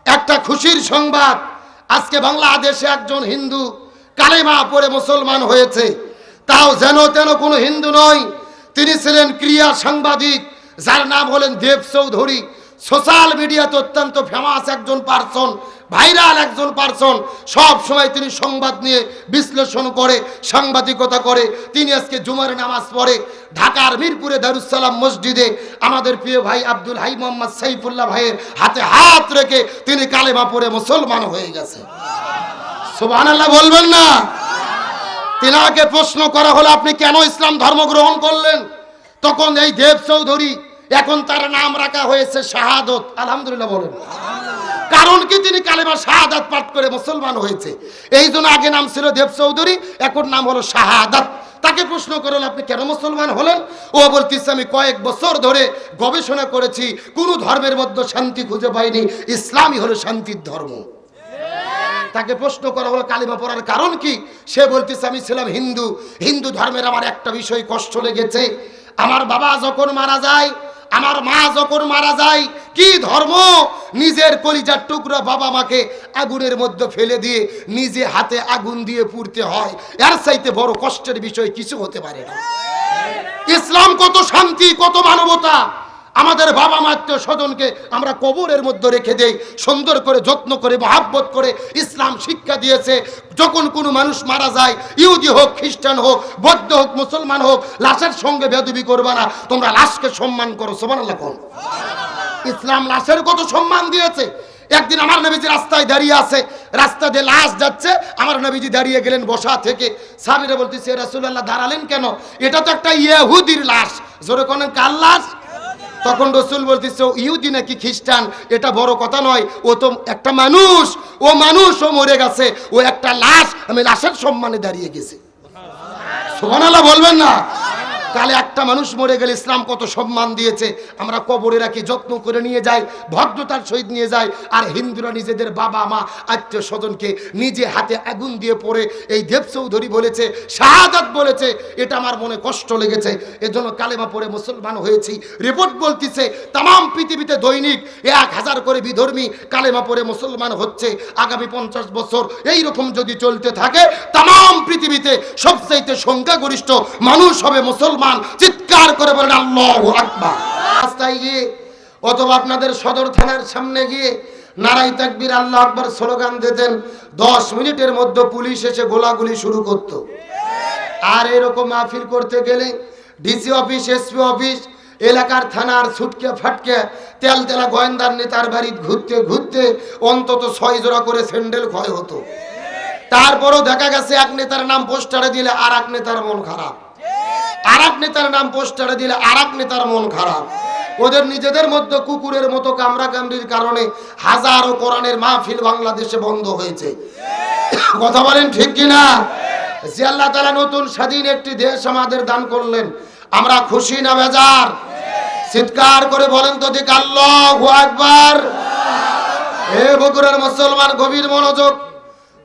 একটা খুশির সংবাদ, আজকে বাংলাদেশে একজন হিন্দু কালেমা পড়ে মুসলমান হয়েছে। তাও যেন তেন কোনো হিন্দু নয়, তিনি ছিলেন ক্রীড়া সাংবাদিক, যার নাম হলেন দেব চৌধুরী। সোশ্যাল মিডিয়াতে অত্যন্ত ফেমাস একজন পার্সন, ভাইরাল একজন পার্সন। সব সময় তিনি সংবাদ নিয়ে বিশ্লেষণ করে, সাংবাদিকতা করে। তিনি আজকে জুমার নামাজ পড়ে ঢাকার মিরপুরে দারুস-সালাম মসজিদে। আমাদের প্রিয় ভাই আব্দুল হাই মোহাম্মদ সাইফুল্লাহ ভাইয়ের হাতে হাত রেখে তিনি কালেমা পড়ে মুসলমান হয়ে গেছে। সুবহানাল্লাহ বলবেন না? তিনাকে প্রশ্ন করা হলো, আপনি কেন ইসলাম ধর্ম গ্রহণ করলেন? তখন এই দেব চৌধুরী, এখন তার নাম রাখা হয়েছে শাহাদত। আলহামদুলিল্লাহ বলেন। কারণ কি? তিনি কালেমা শাহাদাত পাঠ করে মুসলমান হয়েছে। এই জন্য আগে নাম ছিল দেব চৌধুরী, এখন নাম হলো শাহাদাত। তাকে প্রশ্ন করলেন, আপনি কেন মুসলমান হলেন? ও বলতেছে, আমি কয়েক বছর ধরে গবেষণা করেছি, কোনো ধর্মের মধ্যে শান্তি খুঁজে পাইনি, ইসলামই হলো শান্তির ধর্ম। তাকে প্রশ্ন করা হলো কালিমা পড়ার কারণ কি? সে বলতেছে, আমি ছিলাম হিন্দু, হিন্দু ধর্মের আমার একটা বিষয় কষ্ট লেগেছে। আমার বাবা যখন মারা যায়, আমার মা যখন মারা যায়, কি ধর্ম? নিজের কলিজার টুকরা বাবা মাকে আগুনের মধ্যে ফেলে দিয়ে নিজে হাতে আগুন দিয়ে পুড়তে হয়। এর চাইতে বড় কষ্টের বিষয় কিছু হতে পারে না। ইসলাম কত শান্তি, কত মানবতা। আমাদের বাবা মা আত্মীয় স্বজনকে আমরা কবরের মধ্যে রেখে দেই, সুন্দর করে যত্ন করে মহাব্বত করে ইসলাম শিক্ষা দিয়েছে। যখন কোনো মানুষ মারা যায়, ইহুদি হোক, খ্রিস্টান হোক, বৌদ্ধ হোক, মুসলমান হোক, লাশের সঙ্গে বেয়াদবি করবে না, তোমরা লাশকে সম্মান করো। সুবহানাল্লাহ। ইসলাম লাশের কত সম্মান দিয়েছে। একদিন আমার নবীজি রাস্তায় দাঁড়িয়ে আছে, রাস্তা দিয়ে লাশ যাচ্ছে, আমার নবীজি দাঁড়িয়ে গেলেন বসা থেকে। সাহাবীরা বলতেছে, রাসূলুল্লাহ দাঁড়ালেন কেন? এটা তো একটা ইহুদির লাশ। জোরে কোন কার লাশ? তখন রসুল বলতেছে, ইহুদি নাকি খ্রিস্টান এটা বড় কথা নয়, ও তো একটা মানুষ, ও মানুষ, ও মরে গেছে, ও একটা লাশ, আমি লাশের সম্মানে দাঁড়িয়ে গেছি। সুবহানাল্লাহ বলবেন না? তাহলে একটা মানুষ মরে গেলে ইসলাম কত সম্মান দিয়েছে। আমরা কবরে রাখি, যত্ন করে নিয়ে যাই, ভদ্রতার সহিত নিয়ে যাই। আর হিন্দুরা নিজেদের বাবা মা আত্মীয় স্বজনকে নিজে হাতে আগুন দিয়ে পড়ে। এই দেব চৌধুরী বলেছে, শাহাদাত বলেছে, এটা আমার মনে কষ্ট লেগেছে, এজন্য কালেমা পড়ে মুসলমান হয়েছি। রিপোর্ট বলতেছে তাম পৃথিবীতে দৈনিক 1000 করে বিধর্মী কালেমা পড়ে মুসলমান হচ্ছে। আগামী 50 বছর এইরকম যদি চলতে থাকে, তাম পৃথিবীতে সবচাইতে সংখ্যাগরিষ্ঠ মানুষ হবে মুসলমান। চিৎকার করে বলেন আল্লাহু আকবার। রাস্তায় গিয়ে অথবা আপনাদের সদর থানার সামনে গিয়ে নারায়ে তাকবীর আল্লাহু আকবার স্লোগান দিতেন, 10 মিনিটের মধ্যে পুলিশ এসে গোলাগুলি শুরু করত। আর এরকম মাহফিল করতে গেলে ডিসি অফিস, এসপি অফিস, এলাকার থানার ছুটকে ফাটকে তেলতেলা গোয়েন্দার নেতার বাড়ি ঘুরতে ঘুরতে অন্তত 6 জোড়া করে স্যান্ডেল ক্ষয় হতো। তারপরও দেখা গেছে এক নেতার নাম পোস্টারে দিলে আর এক নেতার মন খারাপ, আর এক নেতার নাম পোস্টারে দিলে আর এক নেতার মন খারাপ। ওদের নিজেদের মধ্যে কুকুরের মতো কামড়া কামড়ির কারণে হাজারো কোরআনের মাহফিল বাংলাদেশে বন্ধ হয়েছে। কথা বলেন ঠিক কিনা? যে আল্লাহ তাআলা নতুন স্বাধীন একটি দেশ আমাদের দান করলেন, আমরা খুশি না বেজার? চিৎকার করে বলেন তো দিক আল্লাহু আকবার। হে বগুড়ার মুসলমান, গভীর মনোযোগ।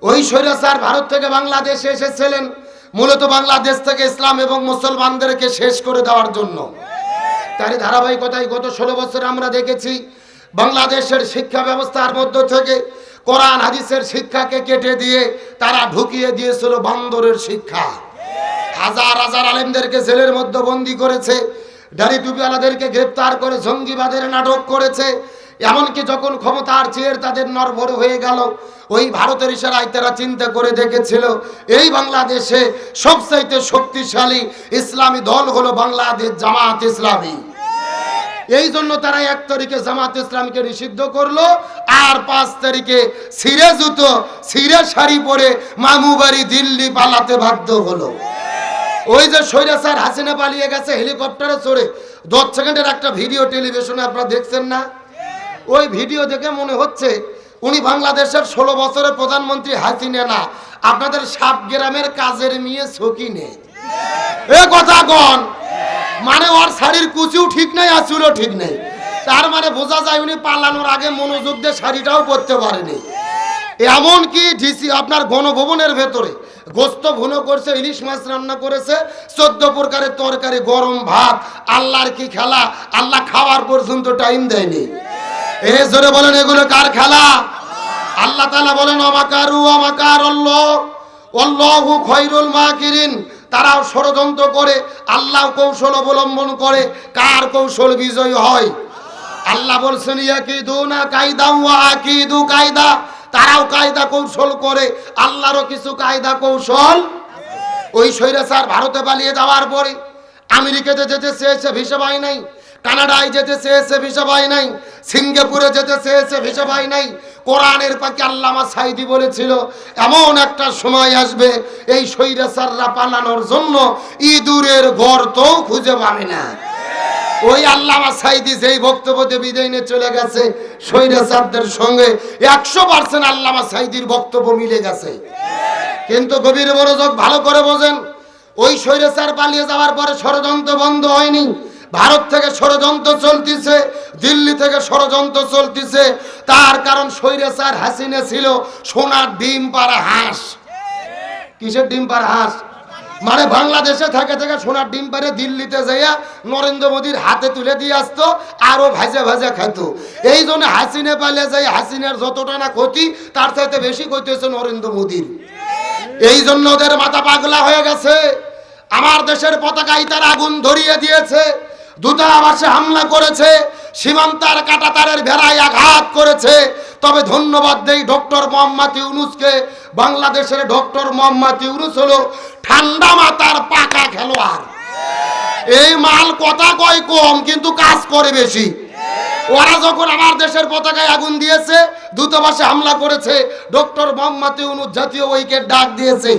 ওই স্বৈরাচার ভারত থেকে বাংলাদেশে এসেছিলেন মূলত বাংলাদেশ থেকে ইসলাম এবং মুসলমানদেরকে শেষ করে দেওয়ার জন্য। তারই ধারাবাহিকতায় গত 16 বছর আমরা দেখেছি বাংলাদেশের শিক্ষা ব্যবস্থার মধ্য থেকে কোরআন হাদিসের শিক্ষাকে কেটে দিয়ে তারা ঢুকিয়ে দিয়েছিল বান্দরের শিক্ষা। হাজার হাজার আলেমদেরকে জেলের মধ্যে বন্দী করেছে, দাড়ি টুপিওয়ালাদেরকে গ্রেপ্তার করে জঙ্গিবাদের নাটক করেছে। এমনকি যখন ক্ষমতার চেয়ে তাদের নরবরে হয়ে গেল, ওই ভারতের ইশারায় তারা চিন্তা করে দেখেছিল এই বাংলাদেশে সবচাইতে শক্তিশালী ইসলামী দল হলো বাংলাদেশ জামাত ইসলামী। এই জন্য তারা 1 তারিখে জামাত ইসলামকে নিষিদ্ধ করলো, আর 5 তারিখে ছিঁড়ে জুতো ছিঁড়ে শাড়ি পরে মামু বাড়ি দিল্লি পালাতে বাধ্য হলো। ওই যে স্বৈরাচার হাসিনা পালিয়ে গেছে হেলিকপ্টারে চড়ে, 10 সেকেন্ডের একটা ভিডিও টেলিভিশনে আপনারা দেখছেন না? ওই ভিডিও দেখে মনে হচ্ছে উনি বাংলাদেশের 16 বছরের প্রধানমন্ত্রী হাসিনা না, আপনাদের সাত গ্রামের কাজের মেয়ে সকিনে। এ কথা কন, মানে ওর শাড়ির কুচিও ঠিক নাই, আঁচলও ঠিক নেই। তার মানে বোঝা যায় উনি পালানোর আগে মনোযোগ দিয়ে শাড়িটাও পরতে পারেনি। এমনকি ডিসি আপনার গণভবনের ভেতরে গোস্ত ভুনো করছে, ইলিশ মাছ রান্না করেছে, 14 প্রকারের তরকারি, গরম ভাত। আল্লাহর কি খেলা, আল্লাহ খাওয়ার পর্যন্ত টাইম দেয়নি। এ জোরে বলেন এগুলো কার খেলা? আল্লাহ তাআলা বলেন ওয়ামাকারু ওয়ামাকারাল্লাহ ওয়াল্লাহু খায়রুল মাকিরিন। তারাও ষড়যন্ত্র করে, আল্লাহ কৌশল অবলম্বন করে। কার কৌশল বিজয় হয়? আল্লাহ বলছেন ইয়াকিদুনা কায়দা ওয়া আকিদু কায়দা। তারাও কায়দা কৌশল করে, আল্লাহরও কিছু কায়দা কৌশল। ওই স্বৈরাচার ভারতে পালিয়ে যাওয়ার পরে আমেরিকাতে যেতে চেয়েছে, ভিসা পায় নাই। কানাডায় যেতে চেয়েছে, ভিসা পায় নাই। সিঙ্গাপুরে যেতে চেয়েছে, ভিসা পায় নাই। কোরআনের পাকে আল্লামা সাঈদী বলেছিল এমন একটা সময় আসবে এই স্বৈরাচাররা পালানোর জন্য ইঁদুরের গর্ত খুঁজে পাবে না। ওই আল্লামা সাঈদী যেই বক্তব্যতে বিদায় নিয়ে চলে গেছে, স্বৈরাচারদের সঙ্গে 100% আল্লামা সাঈদীর বক্তব্য মিলে গেছে। কিন্তু গভীর মনোযোগ ভালো করে বোঝেন, ওই স্বৈরাচার পালিয়ে যাওয়ার পরে ষড়যন্ত্র বন্ধ হয়নি। ভারত থেকে ষড়যন্ত্র চলতেছে, দিল্লি থেকে ষড়যন্ত্র চলতেছে। তার কারণ স্বৈরাচার হাসিনা ছিল সোনার ডিম পাড়া হাঁস। কিসের ডিম পাড়া হাঁস? মানে বাংলাদেশে থেকে থেকে সোনার ডিম পারে দিল্লিতে যাইয়া নরেন্দ্র মোদীর হাতে তুলে দিয়ে আসতো, আরো ভাজা ভাজা খাইতো। এই জন্য হাসিনা পালিয়ে যাই, হাসিনার যতটা না ক্ষতি তার চাইতে বেশি ক্ষতি হচ্ছে নরেন্দ্র মোদীর। এই জন্য ওদের মাথা পাগলা হয়ে গেছে। আমার দেশের পতাকায় তারা আগুন ধরিয়ে দিয়েছে, দূতাবাসে হামলা করেছে, সীমান্তের কাঁটাতারের বেড়ায় আঘাত করেছে। তবে ধন্যবাদ দেই ডক্টর মোহাম্মদ ইউনূসকে। বাংলাদেশের ডক্টর মোহাম্মদ ইউনূস হলো ঠান্ডা মাথার পাকা খেলোয়াড়। এই মাল কথা কয় কম, কিন্তু কাজ করে বেশি। ওরা যখন আমার দেশের পতাকায় আগুন দিয়েছে, দূতাবাসে হামলা করেছে, ডক্টর মোহাম্মদ ইউনূস জাতীয় ঐক্যের ডাক দিয়েছে।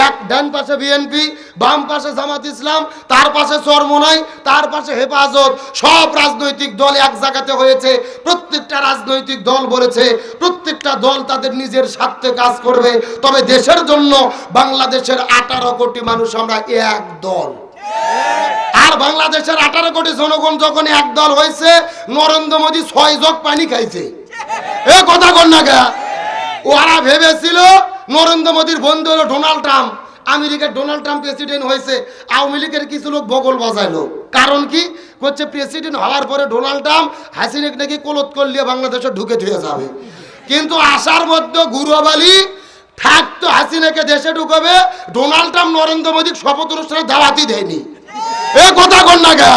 এক ডান পাশে বিএনপি, বাম পাশে জামাত ইসলাম, তার পাশে চরমোনাই, তার পাশে হেফাজত। সব রাজনৈতিক দল এক জায়গাতে হয়েছে। প্রত্যেকটা রাজনৈতিক দল বলেছে প্রত্যেকটা দল তাদের নিজের স্বার্থে কাজ করবে, তবে দেশের জন্য। বাংলাদেশের 18 কোটি মানুষ আমরা এক দল। আর বাংলাদেশের 18 কোটি জনগণ যখন এক দল হয়েছে, নরেন্দ্র মোদী 6 জগ পানি খাইছে। এ কথা কন না গা। ওরা ভেবেছিল নরেন্দ্র মোদীর বন্ধু হলো ডোনাল্ড ট্রাম্প। আমেরিকার ডোনাল্ড ট্রাম্প প্রেসিডেন্ট হয়েছে, আওয়ামী লীগের কিছু লোক বগল বাজাইলো। কারণ কি করছে, প্রেসিডেন্ট হওয়ার পরে ডোনাল্ড ট্রাম্প হাসিনাকে নাকি কলত করলে বাংলাদেশে ঢুকে ধুয়ে যাবে। কিন্তু আসার মধ্যে গুরুবালি থাকতো হাসিনাকে দেশে ঢুকাবে। ডোনাল্ড ট্রাম্প নরেন্দ্র মোদীর শপথ অনুষ্ঠানে দাওয়াতই দেয়নি। এ কথা কন না গা।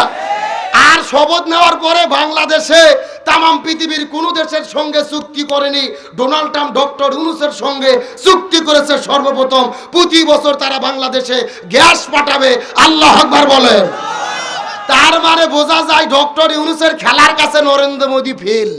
আর শপথ নেওয়ার পরে বাংলাদেশে তামাম পৃথিবীর কোন দেশের সঙ্গে চুক্তি করেনি। ডোনাল্ড ট্রাম্প ডক্টর ইউনূসের সঙ্গে চুক্তি করেছে সর্বপ্রথম। প্রতি বছর তারা বাংলাদেশে গ্যাস পাঠাবে। আল্লাহু আকবার বলেন। তার মানে বোঝা যায় ডক্টর ইউনূসের খেলার কাছে নরেন্দ্র মোদী ফেল।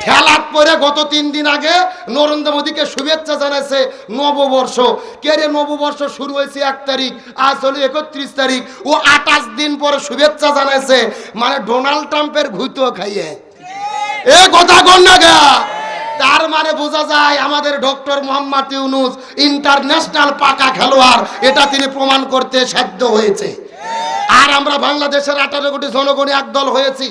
খেলার পরে গত 3 দিন আগে নরেন্দ্র মোদীকে শুভেচ্ছা জানাইছে নববর্ষ। কে রে, নববর্ষ শুরু হয়েছে 1 তারিখ, আজ হলো 31 তারিখ। ও 28 দিন পরে শুভেচ্ছা জানাইছে, মানে ডোনাল্ড ট্রাম্পের ঘুতো খাইয়ে। এ কথা কন না গা। তার মানে বোঝা যায় আমাদের ডক্টর মোহাম্মদ ইউনূস ইন্টারন্যাশনাল পাকা খেলোয়াড়, এটা তিনি প্রমাণ করতে সাধ্য হয়েছে। আর আমরা বাংলাদেশের 18 কোটি জনগণ একদল হয়েছি।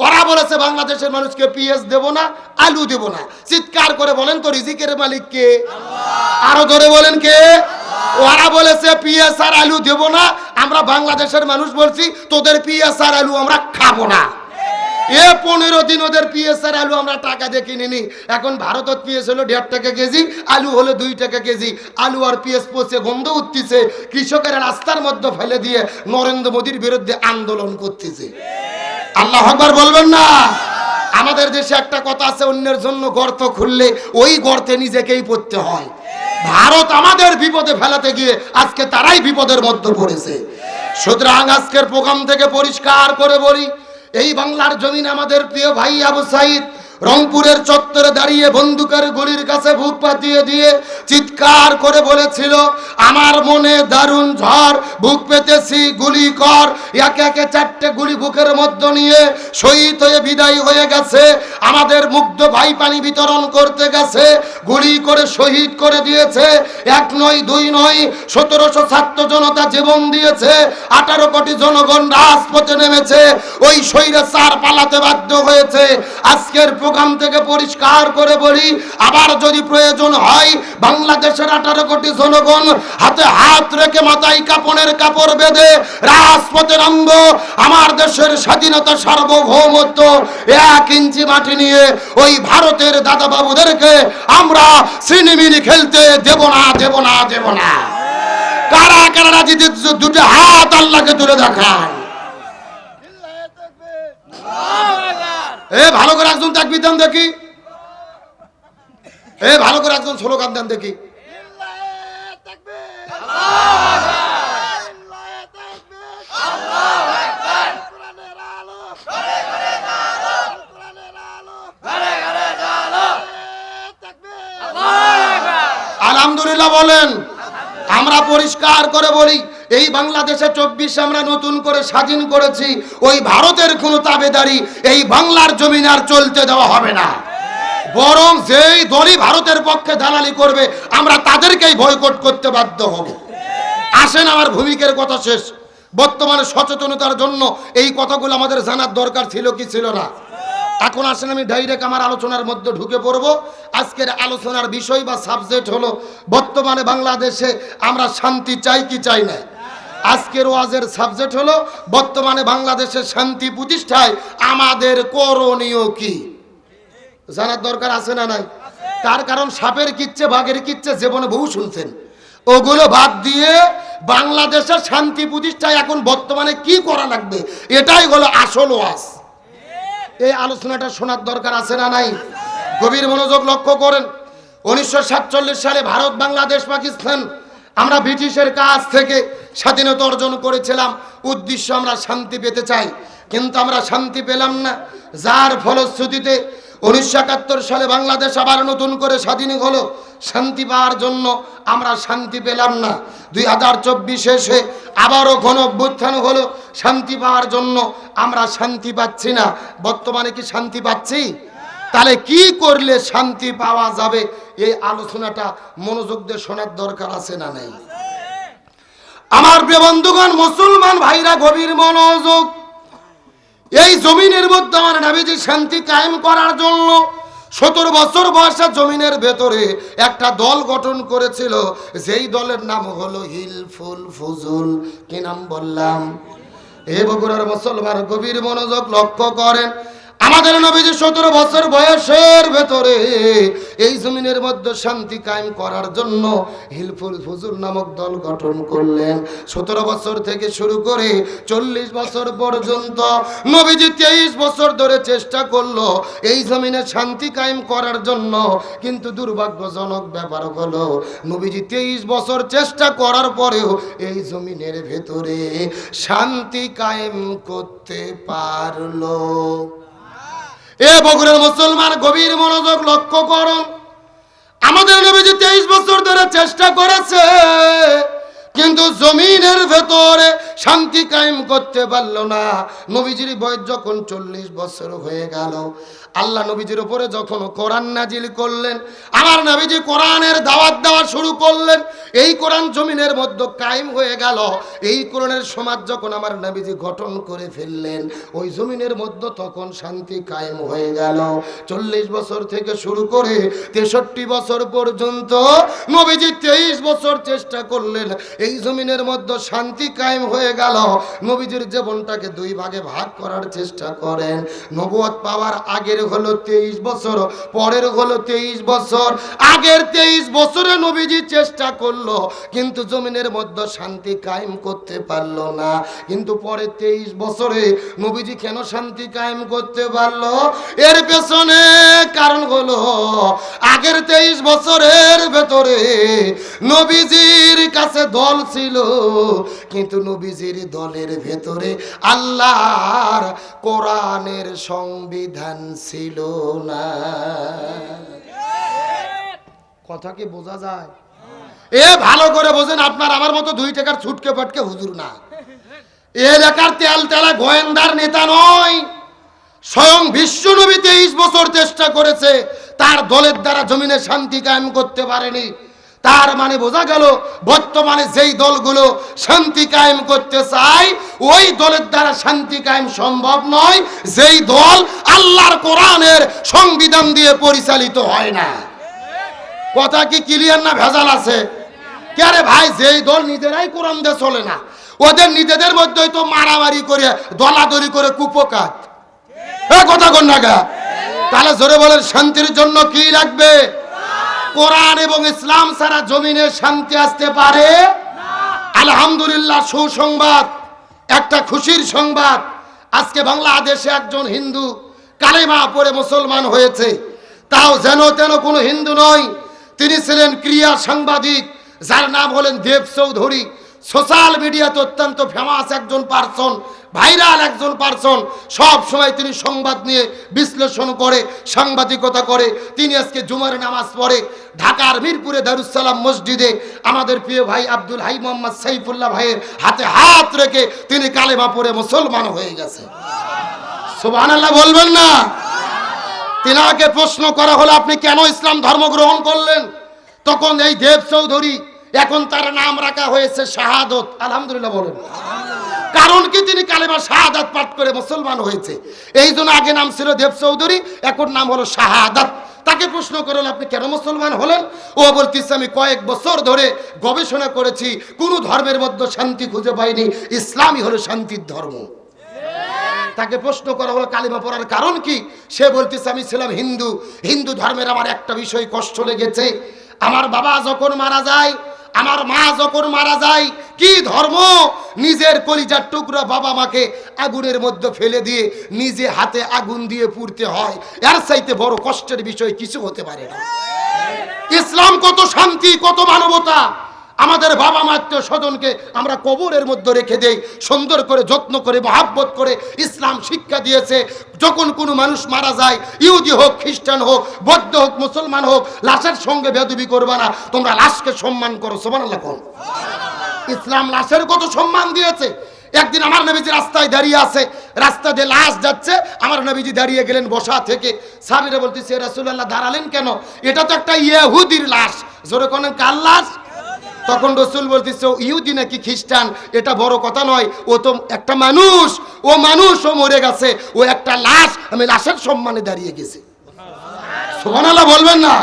ওরা বলেছে বাংলাদেশের মানুষকে পিএস দেব না, আলু দেব না। চিৎকার করে বলেন তো রিজিকের মালিক কে? আরো ধরে বলেন কে? ওরা বলেছে পিএস আর আলু দেব না। আমরা বাংলাদেশের মানুষ বলছি তোদের পিএস আর আলু আমরা খাবো না। এ 15 দিন ওদের পিএস আর আলু আমরা টাকা দিয়ে কিনে নি। এখন ভারতের পিএস হলো 1.5 টাকা কেজি, আলু হলো 2 টাকা কেজি। আলু আর পিএস পচে গন্ধ উঠতেছে, কৃষকেরা রাস্তার মধ্যে ফেলে দিয়ে নরেন্দ্র মোদীর বিরুদ্ধে আন্দোলন করতেছে। আল্লাহু আকবার বলবেন না? আমাদের দেশে একটা কথা আছে, অন্যের জন্য গর্ত খুললে ওই গর্তে নিজেকেই পড়তে হয়। ভারত আমাদের বিপদে ফেলাতে গিয়ে আজকে তারাই বিপদের মধ্যে পড়েছে। সুতরাং আজকের প্রোগ্রাম থেকে পরিষ্কার করে বলি, এই বাংলার জমিন আমাদের প্রিয় ভাই আবু সাইদ রংপুরের চত্বরে দাঁড়িয়ে বন্দুকের গুলির কাছে বুক পাতিয়ে দিয়ে চিৎকার করে বলেছিল, আমার মনে দারুণ ঝড়, বুক পেতেছি গুলি কর। একে একে 4টে গুলি বুকের মধ্যে নিয়ে শহীদ হয়ে বিদায় হয়ে গেছে। আমাদের মুগ্ধ ভাই পানি বিতরণ করতে গেছে, গুলি করে শহীদ করে দিয়েছে। 1 নয় 2 নয়, 1700 ছাত্র জনতা জীবন দিয়েছে। 18 কোটি জনগণ রাজপথে নেমেছে। ওই স্বৈরাচার পালাতে বাধ্য হয়েছে। আজকের চট্টগ্রাম থেকে পরিষ্কার করে বলি, আবার যদি প্রয়োজন হয় বাংলাদেশের 18 কোটি জনগণ হাতে হাত রেখে মাথায় কাপড়ের কাপড় বেঁধে রাজপথে নামব। আমার দেশের স্বাধীনতা সার্বভৌমত্ব 1 ইঞ্চি মাটি নিয়ে ওই ভারতের দাদা বাবুদেরকে আমরা সিনেমিনি খেলতে দেব না, দেব না, দেব না। কারা কারা রাজি দুটো হাত আল্লাহকে তুলে দেখান। ভালো করে একজন তাকবীর দেন দেখি, ভালো করে একজন স্লোগান দেন দেখি। আলহামদুলিল্লাহ বলেন। আমরা পরিষ্কার করে বলি, এই বাংলাদেশে 24 আমরা নতুন করে স্বাধীন করেছি। ওই ভারতের কোনো তাবেদারি এই বাংলার জমিনে আর চলতে দেওয়া হবে না। বরং যেই দলই ভারতের পক্ষে দালালি করবে আমরা তাদেরকেই বয়কট করতে বাধ্য হব। আসেন, আমার ভূমিকার কথা শেষ। বর্তমানে সচেতনতার জন্য এই কথাগুলো আমাদের জানার দরকার ছিল কি ছিল না? এখন আসেন আমি ডাইরেক্ট আমার আলোচনার মধ্যে ঢুকে পড়ব। আজকের আলোচনার বিষয় বা সাবজেক্ট হলো বর্তমানে বাংলাদেশে আমরা শান্তি চাই কি চাই না। আজকের ওয়াজের সাবজেক্ট হলো বর্তমানে বাংলাদেশে শান্তি প্রতিষ্ঠায় আমাদের করণীয় কি। জানার দরকার আছে না নাই? তার কারণ সাপের কিচ্ছে বাঘের কিচ্ছে জীবনে বহু শুনছেন। ওগুলো বাদ দিয়ে বাংলাদেশের শান্তি প্রতিষ্ঠায় এখন বর্তমানে কি করা লাগবে, এটাই হলো আসল ওয়াজ। এই আলোচনাটা শোনার দরকার আছে না নাই? গভীর মনোযোগ লক্ষ্য করেন। 1947 সালে ভারত, বাংলাদেশ, পাকিস্তান আমরা ব্রিটিশের কাছ থেকে স্বাধীনতা অর্জন করেছিলাম। উদ্দেশ্য আমরা শান্তি পেতে চাই, কিন্তু আমরা শান্তি পেলাম না। যার ফলশ্রুতিতে 1971 সালে বাংলাদেশ আবার নতুন করে স্বাধীন হলো। শান্তি পাওয়ার জন্য আমরা শান্তি পেলাম না। 2024 এসে আবারও ঘন অভ্যুত্থান হলো। শান্তি পাওয়ার জন্য আমরা শান্তি পাচ্ছি না। বর্তমানে কি শান্তি পাচ্ছি? তাহলে কি করলে শান্তি পাওয়া যাবে? এই আলোচনাটা মনোযোগ দিয়ে শোনার দরকার আছে না নাই? আমার প্রিয় বন্ধুগণ, মুসলমান ভাইরা গভীর মনোযোগ। এই জমিনের মধ্যে আমার নবীজি শান্তি কায়েম করার জন্য 17 বছর বয়সে জমিনের ভেতরে একটা দল গঠন করেছিল, যেই দলের নাম হলো হিলফুল ফুজুল। কি নাম বললাম? বগুড়ার মুসলমান গভীর মনোযোগ লক্ষ্য করেন। আমাদের নবীজি 17 বছর বয়সের ভেতরে এই জমিনের মধ্যে শান্তি কায়েম করার জন্য হিলফুল ফুজুল নামক দল গঠন করলেন। 17 বছর থেকে শুরু করে 40 বছর পর্যন্ত নবীজি 23 বছর ধরে চেষ্টা করলো এই জমিনে শান্তি কায়েম করার জন্য। কিন্তু দুর্ভাগ্যজনক ব্যাপার হলো নবীজি 23 বছর চেষ্টা করার পরেও এই জমিনের ভেতরে শান্তি কায়েম করতে পারলো। বগুড়ার মুসলমান গভীর মনোযোগ লক্ষ্য করুন। আমাদের নবীজি 23 বছর ধরে চেষ্টা করেছে, কিন্তু জমিনের ভেতরে শান্তি কায়েম করতে পারলো না। নবীজির বয়স যখন 40 বছর হয়ে গেল, আল্লাহ নবীজির উপরে যখন কোরআন নাজিল করলেন, আমার নবীজি কোরআনের দাওয়াত দেওয়া শুরু করলেন। এই কোরআন জমিনের মধ্যে কায়েম হয়ে গেল। এই কোরআনের সমাজ যখন আমার নবীজি গঠন করে ফেললেন, ওই জমিনের মধ্যে তখন শান্তি কায়েম হয়ে গেল। 40 বছর থেকে শুরু করে 63 বছর পর্যন্ত নবীজি 23 বছর চেষ্টা করলেন, এই জমিনের মধ্যে শান্তি কায়েম হয়ে গেল। নবীজির জীবনটাকে 2 ভাগে ভাগ করার চেষ্টা করেন। নবুয়ত পাওয়ার আগের হলো 23 বছর, পরের হলো 23 বছর। আগের 23 বছরে নবীজি চেষ্টা করলো, কিন্তু জমিনের মধ্যে শান্তি কায়েম করতে পারলো না। কিন্তু পরে 23 বছরে নবীজি কেন শান্তি কায়েম করতে পারলো? এর পেছনে কারণ হলো আগের 23 বছরের ভেতরে নবীজির কাছে দল ছিল, কিন্তু নবীজির দলের ভেতরে আল্লাহর কোরআনের সংবিধান ছিল না। কথা কি বোঝা যায়? ভালো করে বোঝেন। আপনার আমার মতো 2 টাকার ছুটকে পাটকে হুজুর না। এলাকার তেল তেলা গোয়েন্দার নেতা নয়। স্বয়ং বিশ্ব নবী 23 বছর চেষ্টা করেছে, তার দলের দ্বারা জমিনে শান্তি কায়েম করতে পারেনি। তার মানে বোঝা গেল বর্তমানে যেই দলগুলো শান্তি কায়েম করতে চায় ওই দলের দ্বারা শান্তি কায়েম সম্ভব নয়, যেই দল আল্লাহর কোরআনের সংবিধান দিয়ে পরিচালিত হয় না। কথা কি ক্লিয়ার না ভেজাল আছে? কে রে ভাই, যেই দল নিজেরাই কোরআন দিয়ে চলে না, ওদের নিজেদের মধ্যেই তো মারামারি করে দলাদলি করে কুপকাত। কথা কোন নাগা? তাহলে জোরে বলেন, শান্তির জন্য কি লাগবে? কোরআন এবং ইসলাম ছাড়া জমিনে শান্তি আসতে পারে আলহামদুলিল্লাহ। সুসংবাদ, একটা খুশির সংবাদ, আজকে বাংলাদেশে একজন হিন্দু কালেমা পড়ে মুসলমান হয়েছে। তাও যেন তেন কোনো হিন্দু নয়, তিনি ছিলেন ক্রীড়া সাংবাদিক, যার নাম হলেন দেব চৌধুরী। সোশ্যাল মিডিয়াতে অত্যন্ত ফেমাস একজন পার্সন, ভাইরাল একজন পার্সন। সব সময় তিনি সংবাদ নিয়ে বিশ্লেষণ করে, সাংবাদিকতা করে। তিনি আজকে জুমার নামাজ পড়ে ঢাকার মিরপুরে দারুস সালাম মসজিদে আমাদের প্রিয় ভাই আব্দুল হাই মোহাম্মদ সাইফুল্লাহ ভাইয়ের হাতে হাত রেখে তিনি কালেমা পড়ে মুসলমান হয়ে গেছে। সুবহানাল্লাহ বলবেন না? তিনাকে প্রশ্ন করা হলো, আপনি কেন ইসলাম ধর্ম গ্রহণ করলেন? তখন এই দেব চৌধুরী, এখন তার নাম রাখা হয়েছে শাহাদত। আলহামদুলিল্লাহ বলেন। কারণ কি? তিনি কালেমা শাহাদাত পাঠ করে মুসলমান হয়েছে। এই জন্য আগে নাম ছিল দেব চৌধুরী, এখন নাম হলো শাহাদাত। তাকে প্রশ্ন করলেন, আপনি কেন মুসলমান হলেন? ও বলতেছে, আমি কয়েক বছর ধরে গবেষণা করেছি, কোনো ধর্মের মধ্যে শান্তি খুঁজে পাইনি, ইসলামই হলো শান্তির ধর্ম। তাকে প্রশ্ন করা হলো কালিমা পড়ার কারণ কি? সে বলতেছে, আমি ছিলাম হিন্দু, হিন্দু ধর্মের আমার একটা বিষয় কষ্ট লেগেছে। আমার বাবা যখন মারা যায়, আমার মা যখন মারা যায়, কি ধর্ম? নিজের কলিজার টুকরা বাবা মাকে আগুনের মধ্যে ফেলে দিয়ে নিজে হাতে আগুন দিয়ে পুড়তে হয়। এর চাইতে বড় কষ্টের বিষয় কিছু হতে পারে না। ইসলাম কত শান্তি, কত মানবতা। আমাদের বাবা মা আত্মীয় স্বজনকে আমরা কবরের মধ্যে রেখে দেই, সুন্দর করে যত্ন করে মহাব্বত করে। ইসলাম শিক্ষা দিয়েছে, যখন কোনো মানুষ মারা যায়, ইহুদি হোক, খ্রিস্টান হোক, বৌদ্ধ হোক, মুসলমান হোক, লাশের সঙ্গে বেয়াদবি করবে না, তোমরা লাশকে সম্মান করো। সুবহানাল্লাহ। ইসলাম লাশের কত সম্মান দিয়েছে। একদিন আমার নবীজি রাস্তায় দাঁড়িয়ে আছে, রাস্তা দিয়ে লাশ যাচ্ছে, আমার নবীজি দাঁড়িয়ে গেলেন বসা থেকে। সাহাবীরা বলতেছে, রাসূলুল্লাহ দাঁড়ালেন কেন? এটা তো একটা ইহুদির লাশ। জোরে কোন কার লাশ? তখন রসুল বলতেছে, ও ইহুদি নাকি খ্রিস্টান এটা বড় কথা নয়, ও তো একটা মানুষ, ও মানুষ, ও মরে গেছে, ও একটা লাশ, আমি লাশের সম্মানে দাঁড়িয়ে গেছি। সুবহানাল্লাহ বলবেন না?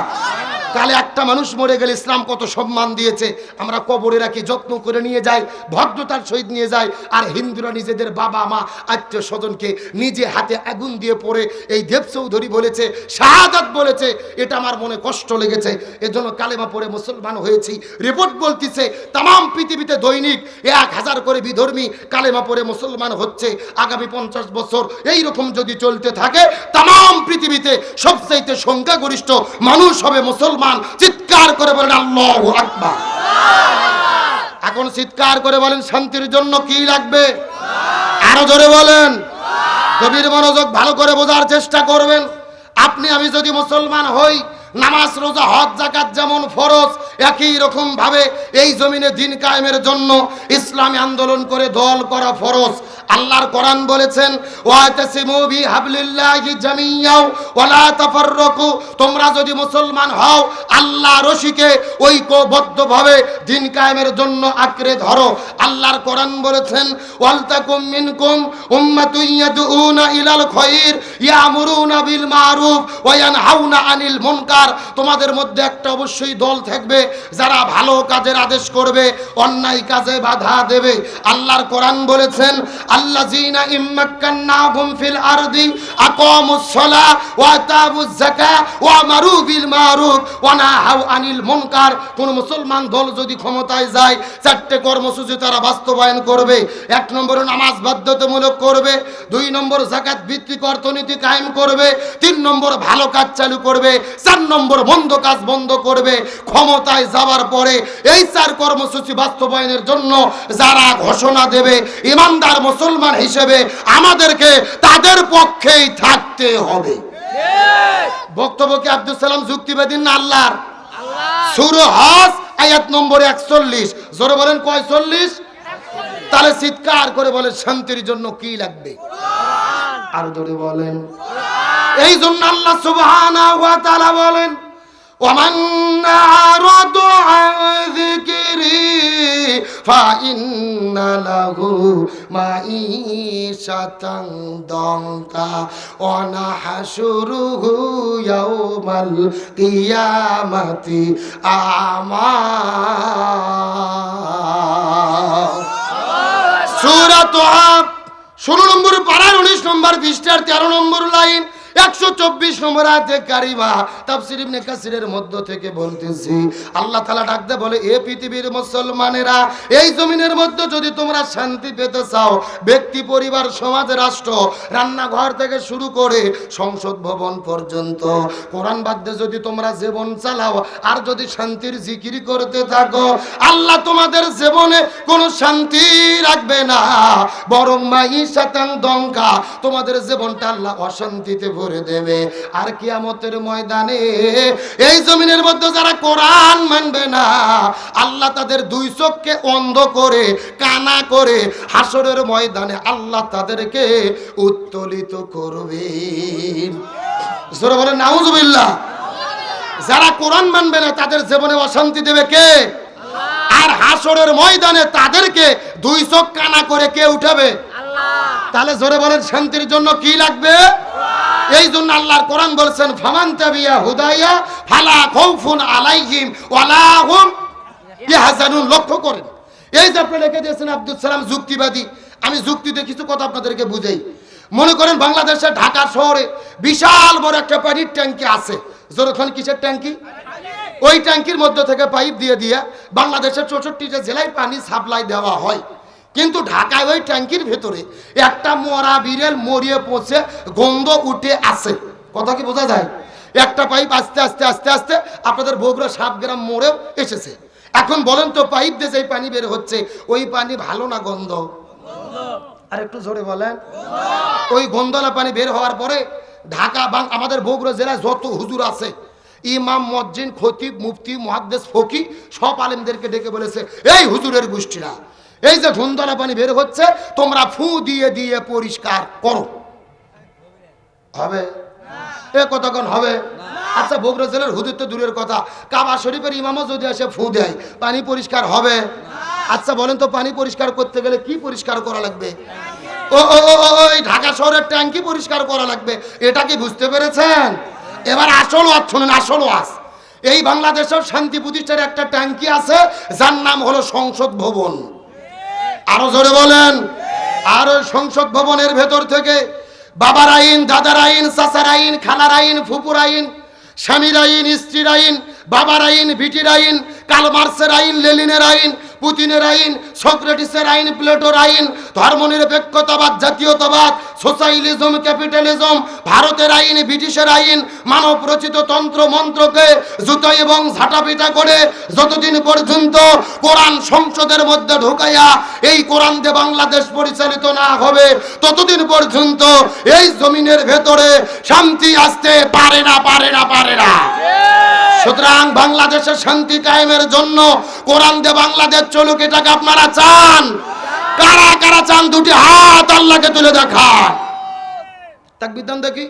তাহলে একটা মানুষ মরে গেলে ইসলাম কত সম্মান দিয়েছে। আমরা কবরে রাখি, যত্ন করে নিয়ে যাই, ভদ্রতার সহিত নিয়ে যাই। আর হিন্দুরা নিজেদের বাবা মা আত্মীয় স্বজনকে নিজে হাতে আগুন দিয়ে পড়ে। এই দেব চৌধুরী বলেছে, শাহাদাত বলেছে, এটা আমার মনে কষ্ট লেগেছে, এজন্য কালেমা পড়ে মুসলমান হয়েছি। রিপোর্ট বলতেছে তাম পৃথিবীতে দৈনিক 1000 করে বিধর্মী কালেমা পড়ে মুসলমান হচ্ছে। আগামী 50 বছর এই রকম যদি চলতে থাকে, তাম পৃথিবীতে সবচাইতে সংখ্যাগরিষ্ঠ মানুষ হবে মুসলমান। চিৎকার করে বলেন আল্লাহু আকবার। এখন চিৎকার করে বলেন, শান্তির জন্য কি লাগবে? আরো জোরে বলেন। গভীর মনোযোগ, ভালো করে বোঝার চেষ্টা করবেন। আপনি আমি যদি মুসলমান হই, নামাজ রোজা হজ যাকাত যেমন ফরজ, একই রকম ভাবে এই জমিনে দিন কায়েমের জন্য ইসলামী আন্দোলন করে দল করা ফরজ। আল্লাহর কোরআন বলেছেন, ওয়াতাসিমু বিহাবলিল্লাহি জামিয়াও ওয়ালা তাফাররাকু। তোমরা যদি মুসলমান হও, আল্লাহ রশিকে ঐক্যবদ্ধভাবে দিন কায়েমের জন্য আঁকড়ে ধরো। আল্লাহর কোরআন বলেছেন, ওয়ালতাকুম মিনকুম উম্মাতুন ইয়াদউনা ইলাল খায়র ইয়ামুরুনা বিল মারুফ ওয়া ইয়ানহাউনা আনিল মুনকার। তোমাদের মধ্যে একটা অবশ্যই দল থাকবে যারা ভালো কাজের আদেশ করবে, অন্যায় কাজে বাধা দেবে। আল্লাহর কোরআন বলেছেন, আল্লাযীনা ইম্মাক্কান্নাহুম ফিল আরদি আকামুস সালাহ ওয়া আতাবুজ যাকাত ওয়া আমারু বিল মারুফ ওয়া নাহাউ আনিল মুনকার। কোন মুসলমান দল যদি ক্ষমতায় যায়, 4টে কর্মসূচি তারা বাস্তবায়ন করবে। 1 নম্বরে নামাজ বাধ্যতামূলক করবে, 2 নম্বর যাকাত ভিত্তিক অর্থনীতি কায়েম করবে, 3 নম্বর ভালো কাজ চালু করবে, 4 নম্বর মন্দ কাজ বন্ধ করবে। ক্ষমতায় যাওয়ার পরে এই 4 কর্মসূচি বাস্তবায়নের জন্য যারা ঘোষণা দেবে, ইমানদার মুসলমান হিসেবে আমাদেরকে তাদের পক্ষেই থাকতে হবে। বক্তব্য কি আব্দুল সালাম যুক্তিবাদী না আল্লাহর? সূরা হজ আয়াত নম্বর 41। জোরে বলেন, কয় 40? তাহলে চিৎকার করে বলেন, শান্তির জন্য কি লাগবে? আর জোরে বলেন। এই জন্য আল্লাহ সুবহানাহু ওয়া তাআলা বলেন, ওয়ামান আরাদু আন ফাইন্না লাহু মাঈশাতান দানকা ওয়া নাহশুরুহু ইয়াউমাল কিয়ামাতি আমা। সূরা তোহা 16 নম্বর পারার 19 নম্বর পৃষ্ঠার 13 নম্বর লাইন 124 নম্বর আয়াতে কারিমা তাফসীর ইবনে কাসিরের মধ্য থেকে বলতেছি, আল্লাহ তাআলা ডাকতে বলে, এ পৃথিবীর মুসলমানেরা, এই জমিনের মধ্যে যদি তোমরা শান্তি পেতে চাও, ব্যক্তি, পরিবার, সমাজ, রাষ্ট্র, রান্নাঘর থেকে শুরু করে সংসদ ভবন পর্যন্ত কোরআন বাদ দিয়ে যদি তোমরা জীবন চালাও আর যদি শান্তির জিকির করতে থাকো, আল্লাহ তোমাদের জীবনে কোনো শান্তি রাখবে না, বরং মাঈশাতান দঙ্কা, তোমাদের জীবনটা আল্লাহ অশান্তিতে ভরে দেবে। আর কিয়ামতের ময়দানে এই জমিনের মধ্যে যারা কোরআন মানবে না, আল্লাহ তাদের দুই চোখকে অন্ধ করে, কানা করে, হাসরের ময়দানে আল্লাহ তাদেরকে উত্তোলিত করবেন। জোরে বলেন নাউজুবিল্লাহ। যারা কোরআন মানবে না তাদের জীবনে অশান্তি দেবে কে? আর হাসরের ময়দানে তাদেরকে দুই চোখ কানা করে কে উঠাবে? তাহলে জোরে বলেন শান্তির জন্য কি লাগবে? এই জন্য আল্লাহর কোরআন বলছেন, ফামান তাবিয়া হুদায়া ফালা খাউফুন আলাইহিম ওয়ালা হুম ইয়াহজানুন। লক্ষ্য করেন, এই যে আপনি লিখে দিয়েছেন আব্দুল সালাম যুক্তিবাদী, আমি যুক্তিতে কিছু কথা আপনাদেরকে বুঝাই। মনে করেন বাংলাদেশের ঢাকা শহরে বিশাল বড় একটা পানির ট্যাঙ্কি আছে। যখন কিসের ট্যাঙ্কি? ওই ট্যাঙ্কির মধ্যে থেকে পাইপ দিয়ে দিয়ে বাংলাদেশের 64টা জেলায় পানি সাপ্লাই দেওয়া হয়। কিন্তু ঢাকায় ওই ট্যাঙ্কির ভেতরে একটা মরা বিড়াল মরিয়ে পচে গন্ধ উঠে আসে। কথা কি বোঝা যায়? একটা পাইপ আস্তে আস্তে আস্তে আস্তে আপনাদের বগুড়া 7 গ্রাম মোড়েও এসেছে। এখন বলেন তো, পাইপ দিয়ে যে পানি বের হচ্ছে ওই পানি ভালো না গন্ধ? আর একটু জোরে বলেন। ওই গন্ধলা পানি বের হওয়ার পরে ঢাকা আমাদের বগুড়া জেলায় যত হুজুর আছে, ইমাম, মুয়াজ্জিন, খতিব, মুফতি, মুহাদ্দিস, ফকি, সব আলেমদেরকে ডেকে বলেছে, এই হুজুরের গোষ্ঠীরা, এই যে গন্ধলা পানি বের হচ্ছে তোমরা ফু দিয়ে দিয়ে পরিষ্কার করো। হবে? এ কতক্ষণ হবে? আচ্ছা, বগুড়া জেলার হুজুর তো দূরের কথা, কাবা শরীফের ইমামও যদি এসে ফু দেয় পানি পরিষ্কার হবে? আচ্ছা বলেন তো, পানি পরিষ্কার করতে গেলে কি পরিষ্কার করা লাগবে? ওই ঢাকা শহরের ট্যাঙ্কি পরিষ্কার করা লাগবে। এটা কি বুঝতে পেরেছেন? এবার আসল ওয়াজ শুনুন, আসল ওয়াজ। এই বাংলাদেশের শান্তি প্রতিষ্ঠার একটা ট্যাঙ্কি আছে যার নাম হলো সংসদ ভবন। আরো জোরে বলেন। আর ওই সংসদ ভবনের ভেতর থেকে বাবার আইন, দাদার আইন, চাচার আইন, খালার আইন, ফুপুর আইন, স্বামীর আইন, স্ত্রীর আইন, বাবার আইন, বিটির আইন, কার্ল মার্ক্সের আইন, লেনিনের আইন, পুতিনের আইন, সক্রেটিসের আইন, প্লেটোর আইন, ধর্মনিরপেক্ষতাবাদ, জাতীয়তাবাদ, সোশ্যালিজম, ক্যাপিটালিজম, ভারতের আইন, ব্রিটিশের আইন, মানব রচিত তন্ত্র মন্ত্রকে জুতো এবং ঝাঁটাপিটা করে যতদিন পর্যন্ত কোরআন সংসদের মধ্যে ঢুকাইয়া এই কোরআন দিয়ে বাংলাদেশ পরিচালিত না হবে ততদিন পর্যন্ত এই জমিনের ভেতরে শান্তি আসতে পারে না, পারে না, পারে না। সুতরাং বাংলাদেশের শান্তি কায়েমের জন্য কোরআন দিয়ে বাংলাদেশ চলুক, এটাকে আপনারা চান? কারা কারা চান? দুটি হাত আল্লাহকে তুলে দেখান। তাকবীর দেন দেখি।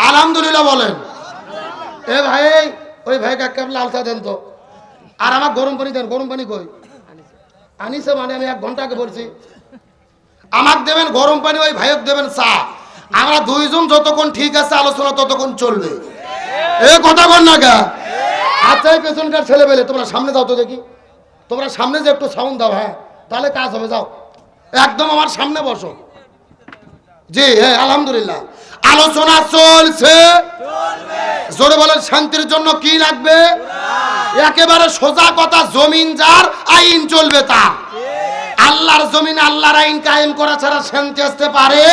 আলহামদুলিল্লাহ বলেন। এ ভাই, ওই ভাইকে এক কাপ লাল চা দেন তো, আর আমার গরম পানি দেন। গরম পানি কই? আনিছে মানে আমি 1 ঘন্টা আগে বলছি। আমাকে দেবেন গরম পানি, ওই ভাইক দেবেন চা। আমরা দুইজন যতক্ষণ ঠিক আছে আলোচনা ততক্ষণ চলবে। এ কথা বল না গা। আচ্ছা, এই পেছনকার ছেলে পেলে তোমরা সামনে যাও তো দেখি। তোমরা সামনে যে একটু সাউন্ড দাও, হ্যাঁ তাহলে কাজ হবে। যাও একদম আমার সামনে বসো। জি হ্যাঁ, আলহামদুলিল্লাহ আলোচনা চলছে। জোরে বলেন, শান্তির জন্য কি লাগবে? একেবারে সোজা কথা, জমিন যার আইন চলবে তার। আল্লাহর জমিন আল্লাহর আইন কায়েম করা ছাড়া শান্তি আসতে পারে?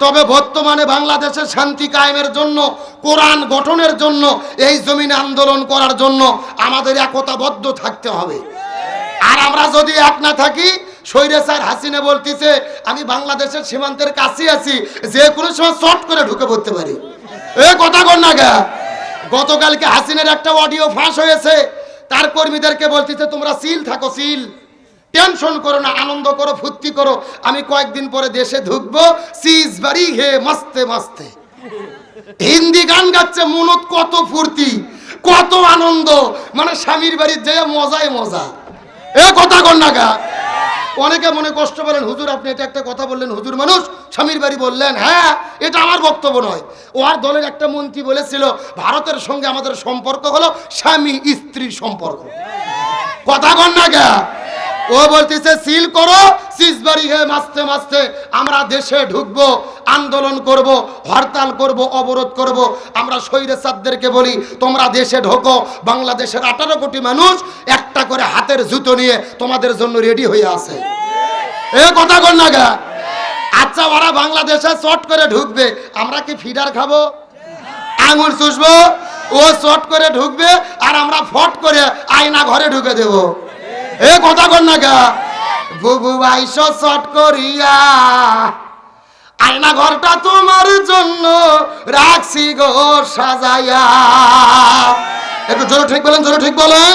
তবে বর্তমানে বাংলাদেশের শান্তি কায়েমের জন্য, কোরআন গঠনের জন্য, এই জমিনে আন্দোলন করার জন্য আমাদের একতাবদ্ধ থাকতে হবে। আর আমরা যদি এক না থাকি, স্বৈরাচার হাসিনা বলতেছে আমি বাংলাদেশের সীমান্তের কাছে আছি, যে কোনো সময় শর্ট করে ঢুকে পড়তে পারি। এ কথা কর না গা। গতকালকে হাসিনার একটা অডিও ফাঁস হয়েছে, তার কর্মীদেরকে বলতেছে তোমরা সিল থাকো, সিল। টেনশন করো না, আনন্দ করো, ফুর্তি করো। আমি কয়েকদিন পরে দেশে ঢুকবো, সিজ বাড়ি হে মাস্তে মাস্তে। হিন্দি গান গাচ্ছে, মনত কত ফুর্তি, কত আনন্দ, মানে স্বামীর বাড়ির যে মজাই মজা। এ কথা কর না গা। অনেকে মনে কষ্ট বলেন, হুজুর আপনি এটা একটা কথা বললেন, হুজুর মানুষ স্বামীর বাড়ি বললেন। হ্যাঁ, এটা আমার বক্তব্য নয়। ওর দলের একটা মন্ত্রী বলেছিল ভারতের সঙ্গে আমাদের সম্পর্ক হলো স্বামী স্ত্রীর সম্পর্ক। কথা কর না গা। ও বলতেছে সিল করো, সিজবাড়ি হে মাস্তে মাস্তে আমরা দেশে ঢুকবো, আন্দোলন করব, হরতাল করব, অবরোধ করব। আমরা স্বৈরাচারদেরকে বলি তোমরা দেশে ঢোকো, বাংলাদেশের 18 কোটি মানুষ একটা করে হাতের জুতো নিয়ে তোমাদের জন্য রেডি হয়ে আছে। এ কথা কর না গা। আচ্ছা, ওরা বাংলাদেশে চট করে ঢুকবে, আমরা কি ফিডার খাবো, আঙুর চুষবো? ও চট করে ঢুকবে আর আমরা ফট করে আয়না ঘরে ঢুকে দেবো। এ কথা কর না গা। বুবু আইসো চট করিয়া, আয়না ঘরটা তোমার জন্য রাখছি গো সাজাইয়া। একটু জোরে ঠিক বলেন, জোরে ঠিক বলেন।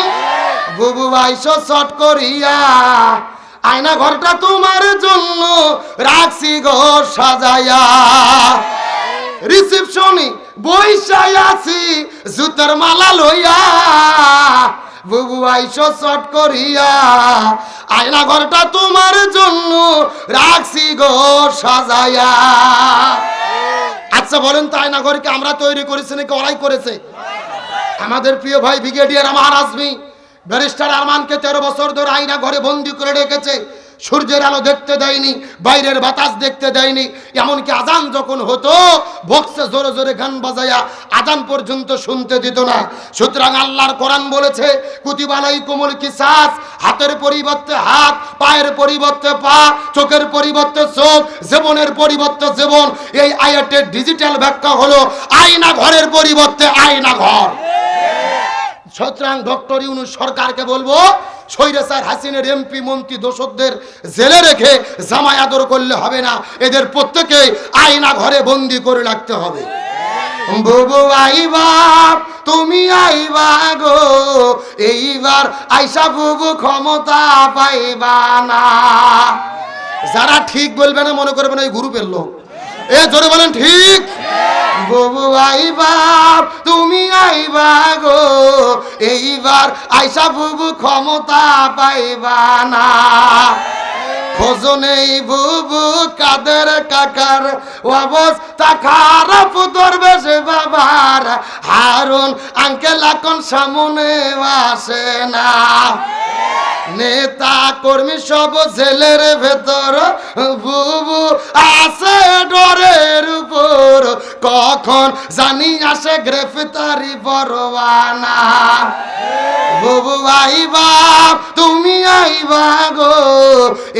বুবু আইসো চট করিয়া, আয়না ঘরটা তোমার জন্য রাখছি গো সাজাইয়া। রিসেপশনে বইসাই আছি জুতার মালা লইয়া, বুবু আইসো চট করিয়া, আয়না ঘরটা তোমার জন্য রাখছি গো সাজাইয়া। আচ্ছা বলেন তো, আয়না ঘরকে আমরা তৈরি করেছি নাকি ওরাই করেছে? আমাদের প্রিয় ভাই ব্রিগেডিয়ার আমার আজমি ব্যারিস্টার আরমানকে 13 বছর ধরে আয়না ঘরে বন্দি করে রেখেছে। সূর্যের আলো দেখতে দেয়নি, বাইরের বাতাস দেখতে দেয়নি, এমনকি আজান যখন হতো বক্সে জোরে জোরে গান বাজায়া আজান পর্যন্ত শুনতে দিত না। সুতরাং আল্লাহর কোরআন বলেছে কুতিবা আলাইকুমুল কিসাস, হাতের পরিবর্তে হাত, পায়ের পরিবর্তে পা, চোখের পরিবর্তে চোখ, জীবনের পরিবর্তে জীবন। এই আয়াতের ডিজিটাল ব্যাখ্যা হলো আয়না ঘরের পরিবর্তে আয়না ঘর। সুতরাং ডক্টর ইউনূস সরকারকে বলবো, স্বৈরাচার হাসিনের এমপি মন্ত্রী দোষকদের জেলে রেখে জামাই আদর করলে হবে না, এদের প্রত্যেকে আয়না ঘরে বন্দি করে রাখতে হবে। বুবু আইবা, তুমি আইবা গো, এইবার আইসা বুবু ক্ষমতা পাইবা না। যারা ঠিক বলবে না মনে করবে না এই গ্রুপের লোক। এ জোরে বলেন ঠিক। বুবু আইবা, তুমি আইবা গো, এইবার আইসা বুবু ক্ষমতা পাইবা না। খোঁজ নেই বুবু কাদের কাকার, অবস্থা খারাপ দরবেশ বাবার, হারুন আঙ্কেল এখন সামনে আসে না। নেতা কর্মী সব জেলের ভেতর, বুবু আছে ডরের উপর, কখন জানি আসে গ্রেফতারি পরোয়ানা। বুবু আইবা, তুমি আইবা গো,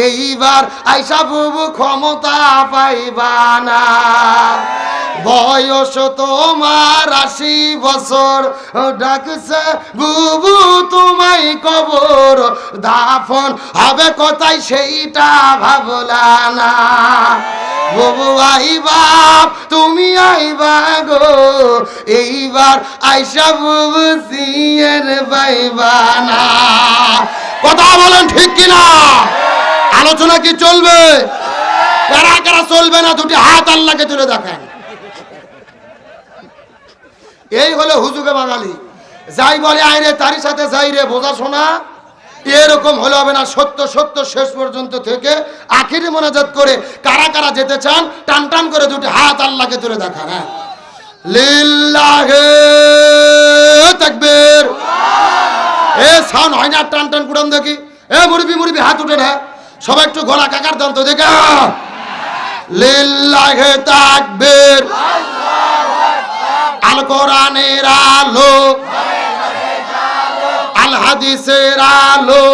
এইবার আইসা বুবু ক্ষমতা পাইবা না। বয়স তোমার 80 বছর, ডাকছে বুবু তোমায় কবর, দাফন হবে কোথায় সেইটা ভাবলা না। বুবু আইবা, তুমি আইবা গো, এইবার আইসা বুবু সিয়ের পাইবা না। কথা বলেন ঠিক কিনা? আলোচনা কি চলবে? কারা কারা চলবে না দুটি হাত আল্লাহকে তুলে দেখেন। এই হলো হুজুগে বাঙালি, যাই বলে আইরে তারই সাথে যাই রে, বোঝা শোনা এরকম হলে হবে না। সত্য সত্য শেষ পর্যন্ত থেকে আখিরে মোনাজাত করে কারা কারা যেতে চান টান টান করে দুটি হাত আল্লাহকে তুলে দেখান। হ্যাঁ, লিল্লাহে তাকবীর। এ সাউন্ড হয় না, টান টান কুড়ান দেখি। এ মুরবি মুরবি হাত উঠে না, সবাই একটু গলা কাকার দান তো দেখা। লিল্লাহে তাকবীর। আল কোরআনের আলো, আল হাদিসের আলো,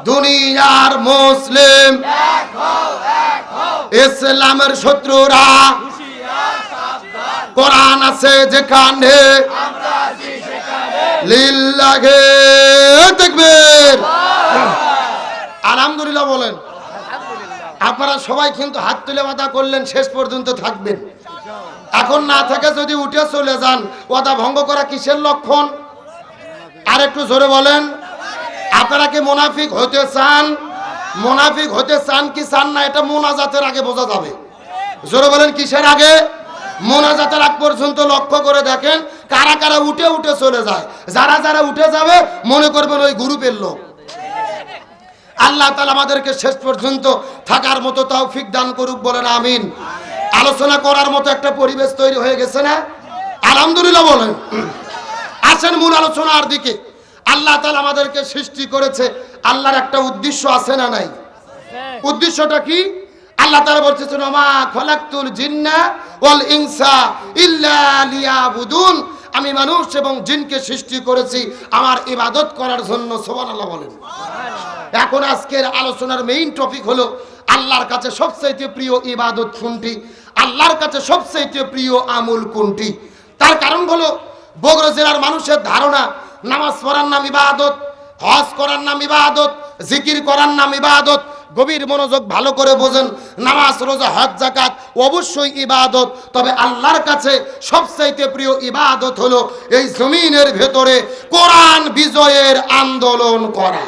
দুনিয়ার মুসলিম, ইসলামের শত্রুরা, কোরআন আছে যেখানে, লিল্লাহে তাকবীর। আলহামদুলিল্লাহ বলেন। আপনারা সবাই কিন্তু হাত তুলে ওয়াদা করলেন শেষ পর্যন্ত থাকবেন। এখন না থেকে যদি উঠে চলে যান, ওয়াদা ভঙ্গ করা কিসের লক্ষণ? আর একটু জোরে বলেন। আপনারা কি মুনাফিক হতে চান? মুনাফিক হতে চান কি চান না এটা মোনাজাতের আগে বোঝা যাবে। জোরে বলেন কিসের আগে? মোনাজাতের আগ পর্যন্ত লক্ষ্য করে দেখেন কারা কারা উঠে উঠে চলে যায়। যারা যারা উঠে যাবে মনে করবেন ওই গ্রুপের লোক। আল্লাহ তাআলা আমাদেরকে শেষ পর্যন্ত থাকার মতো তৌফিক দান করুক, বলেন আমিন। আলোচনা করার মতো একটা পরিবেশ তৈরি হয়ে গেছে না? আলহামদুলিল্লাহ বলেন। আসেন মূল আলোচনার দিকে। আল্লাহ তাআলা আমাদেরকে সৃষ্টি করেছে, আল্লাহর একটা উদ্দেশ্য আছে না নাই? উদ্দেশ্যটা কি? আল্লাহ তাআলা বলতেছেন ওমা খলাকতুল জিন্না ওয়াল ইনসা ইল্লা লিয়াবুদুন, আমি মানুষ এবং জিনকে সৃষ্টি করেছি আমার ইবাদত করার জন্য। সুবহানাল্লাহ বলেন। এখন আজকের আলোচনার মেইন টপিক হলো আল্লাহর কাছে সবচেয়ে প্রিয় ইবাদত কোনটি, আল্লাহর কাছে সবচেয়ে প্রিয় আমল কোনটি। তার কারণ হলো বগুড়া জেলার মানুষের ধারণা নামাজ পড়ার নাম ইবাদত, হজ করার নাম ইবাদত, জিকির করার নাম ইবাদত। গভীর মনোযোগ ভালো করে বোঝেন, নামাজ রোজা হজ যাকাত অবশ্যই ইবাদত, তবে আল্লাহর কাছে সবচেয়ে প্রিয় ইবাদত হলো এই জমিনের ভেতরে কোরআন বিজয়ের আন্দোলন করা।